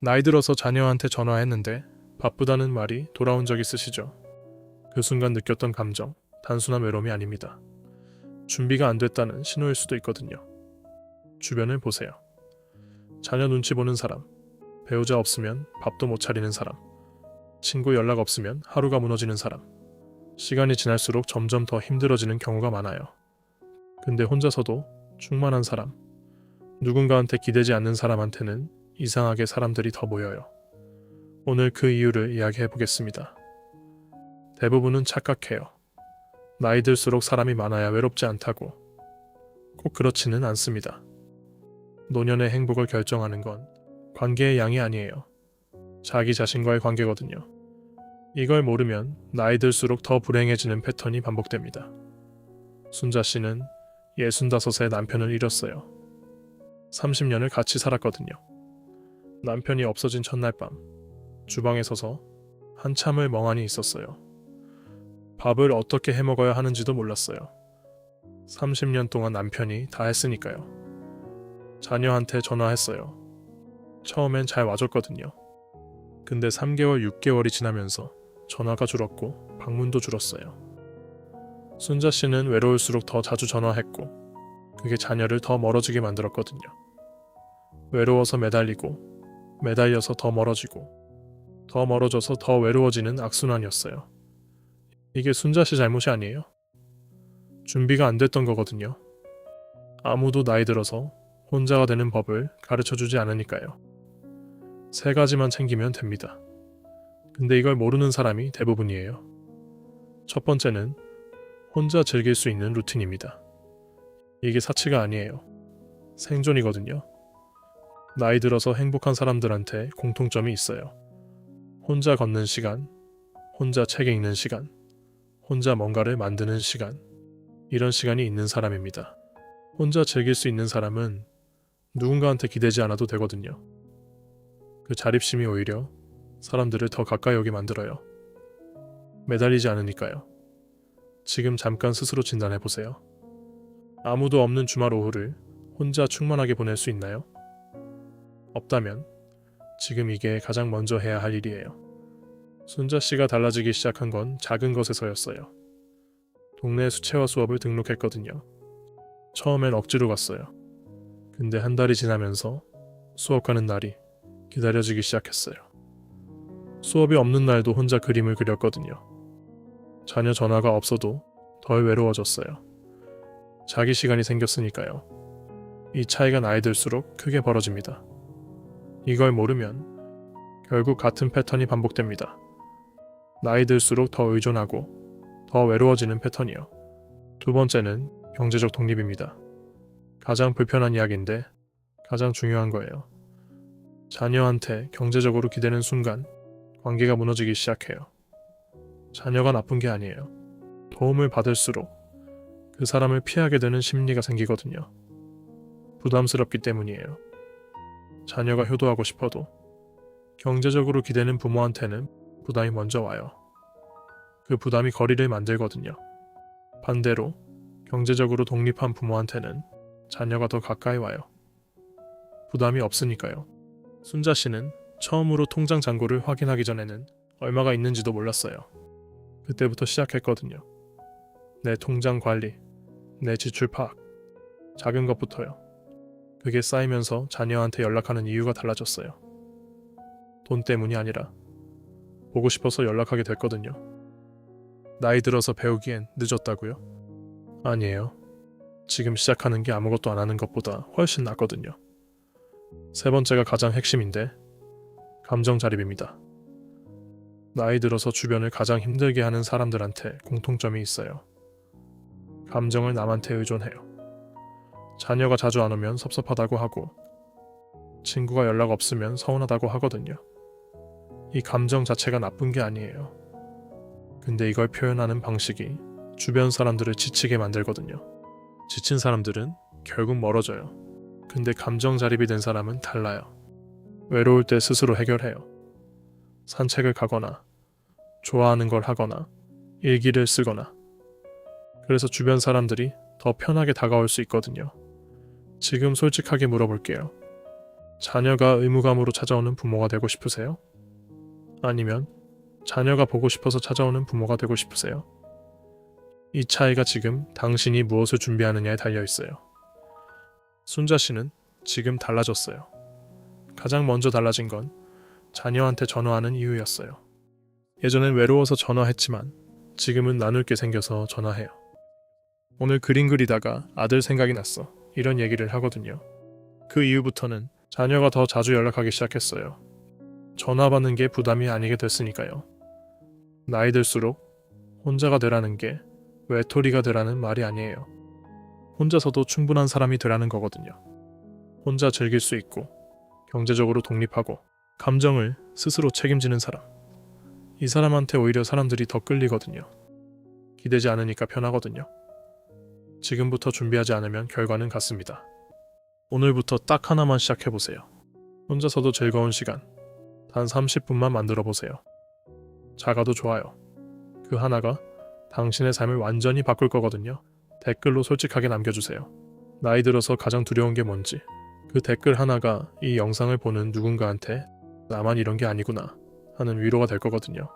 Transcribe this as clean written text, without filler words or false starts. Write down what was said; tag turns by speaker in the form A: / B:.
A: 나이 들어서 자녀한테 전화했는데 바쁘다는 말이 돌아온 적 있으시죠? 그 순간 느꼈던 감정, 단순한 외로움이 아닙니다. 준비가 안 됐다는 신호일 수도 있거든요. 주변을 보세요. 자녀 눈치 보는 사람, 배우자 없으면 밥도 못 차리는 사람, 친구 연락 없으면 하루가 무너지는 사람. 시간이 지날수록 점점 더 힘들어지는 경우가 많아요. 근데 혼자서도 충만한 사람, 누군가한테 기대지 않는 사람한테는 이상하게 사람들이 더 모여요. 오늘 그 이유를 이야기해 보겠습니다. 대부분은 착각해요. 나이 들수록 사람이 많아야 외롭지 않다고. 꼭 그렇지는 않습니다. 노년의 행복을 결정하는 건 관계의 양이 아니에요. 자기 자신과의 관계거든요. 이걸 모르면 나이 들수록 더 불행해지는 패턴이 반복됩니다. 순자 씨는 65세 남편을 잃었어요. 30년을 같이 살았거든요. 남편이 없어진 첫날 밤, 주방에 서서 한참을 멍하니 있었어요. 밥을 어떻게 해 먹어야 하는지도 몰랐어요. 30년 동안 남편이 다 했으니까요. 자녀한테 전화했어요. 처음엔 잘 와줬거든요. 근데 3개월, 6개월이 지나면서 전화가 줄었고 방문도 줄었어요. 순자 씨는 외로울수록 더 자주 전화했고 그게 자녀를 더 멀어지게 만들었거든요. 외로워서 매달리고 매달려서 더 멀어지고 더 멀어져서 더 외로워지는 악순환이었어요. 이게 순자 씨 잘못이 아니에요. 준비가 안 됐던 거거든요. 아무도 나이 들어서 혼자가 되는 법을 가르쳐주지 않으니까요. 3가지만 챙기면 됩니다. 근데 이걸 모르는 사람이 대부분이에요. 첫 번째는 혼자 즐길 수 있는 루틴입니다. 이게 사치가 아니에요. 생존이거든요. 나이 들어서 행복한 사람들한테 공통점이 있어요. 혼자 걷는 시간, 혼자 책 읽는 시간, 혼자 뭔가를 만드는 시간, 이런 시간이 있는 사람입니다. 혼자 즐길 수 있는 사람은 누군가한테 기대지 않아도 되거든요. 그 자립심이 오히려 사람들을 더 가까이 오게 만들어요. 매달리지 않으니까요. 지금 잠깐 스스로 진단해보세요. 아무도 없는 주말 오후를 혼자 충만하게 보낼 수 있나요? 없다면 지금 이게 가장 먼저 해야 할 일이에요. 순자 씨가 달라지기 시작한 건 작은 것에서였어요. 동네 수채화 수업을 등록했거든요. 처음엔 억지로 갔어요. 근데 한 달이 지나면서 수업 가는 날이 기다려지기 시작했어요. 수업이 없는 날도 혼자 그림을 그렸거든요. 자녀 전화가 없어도 덜 외로워졌어요. 자기 시간이 생겼으니까요. 이 차이가 나이 들수록 크게 벌어집니다. 이걸 모르면 결국 같은 패턴이 반복됩니다. 나이 들수록 더 의존하고 더 외로워지는 패턴이요. 두 번째는 경제적 독립입니다. 가장 불편한 이야기인데 가장 중요한 거예요. 자녀한테 경제적으로 기대는 순간 관계가 무너지기 시작해요. 자녀가 나쁜 게 아니에요. 도움을 받을수록 그 사람을 피하게 되는 심리가 생기거든요. 부담스럽기 때문이에요. 자녀가 효도하고 싶어도 경제적으로 기대는 부모한테는 부담이 먼저 와요. 그 부담이 거리를 만들거든요. 반대로 경제적으로 독립한 부모한테는 자녀가 더 가까이 와요. 부담이 없으니까요. 순자 씨는 처음으로 통장 잔고를 확인하기 전에는 얼마가 있는지도 몰랐어요. 그때부터 시작했거든요. 내 통장 관리, 내 지출 파악, 작은 것부터요. 그게 쌓이면서 자녀한테 연락하는 이유가 달라졌어요. 돈 때문이 아니라 보고 싶어서 연락하게 됐거든요. 나이 들어서 배우기엔 늦었다고요? 아니에요. 지금 시작하는 게 아무것도 안 하는 것보다 훨씬 낫거든요. 세 번째가 가장 핵심인데 감정 자립입니다. 나이 들어서 주변을 가장 힘들게 하는 사람들한테 공통점이 있어요. 감정을 남한테 의존해요. 자녀가 자주 안 오면 섭섭하다고 하고 친구가 연락 없으면 서운하다고 하거든요. 이 감정 자체가 나쁜 게 아니에요. 근데 이걸 표현하는 방식이 주변 사람들을 지치게 만들거든요. 지친 사람들은 결국 멀어져요. 근데 감정 자립이 된 사람은 달라요. 외로울 때 스스로 해결해요. 산책을 가거나 좋아하는 걸 하거나 일기를 쓰거나. 그래서 주변 사람들이 더 편하게 다가올 수 있거든요. 지금 솔직하게 물어볼게요. 자녀가 의무감으로 찾아오는 부모가 되고 싶으세요? 아니면 자녀가 보고 싶어서 찾아오는 부모가 되고 싶으세요? 이 차이가 지금 당신이 무엇을 준비하느냐에 달려 있어요. 순자 씨는 지금 달라졌어요. 가장 먼저 달라진 건 자녀한테 전화하는 이유였어요. 예전엔 외로워서 전화했지만 지금은 나눌 게 생겨서 전화해요. 오늘 그림 그리다가 아들 생각이 났어. 이런 얘기를 하거든요. 그 이후부터는 자녀가 더 자주 연락하기 시작했어요. 전화 받는 게 부담이 아니게 됐으니까요. 나이 들수록 혼자가 되라는 게 외톨이가 되라는 말이 아니에요. 혼자서도 충분한 사람이 되라는 거거든요. 혼자 즐길 수 있고 경제적으로 독립하고 감정을 스스로 책임지는 사람. 이 사람한테 오히려 사람들이 더 끌리거든요. 기대지 않으니까 편하거든요. 지금부터 준비하지 않으면 결과는 같습니다. 오늘부터 딱 하나만 시작해보세요. 혼자서도 즐거운 시간. 단 30분만 만들어 보세요. 작아도 좋아요. 그 하나가 당신의 삶을 완전히 바꿀 거거든요. 댓글로 솔직하게 남겨주세요. 나이 들어서 가장 두려운 게 뭔지. 그 댓글 하나가 이 영상을 보는 누군가한테 나만 이런 게 아니구나 하는 위로가 될 거거든요.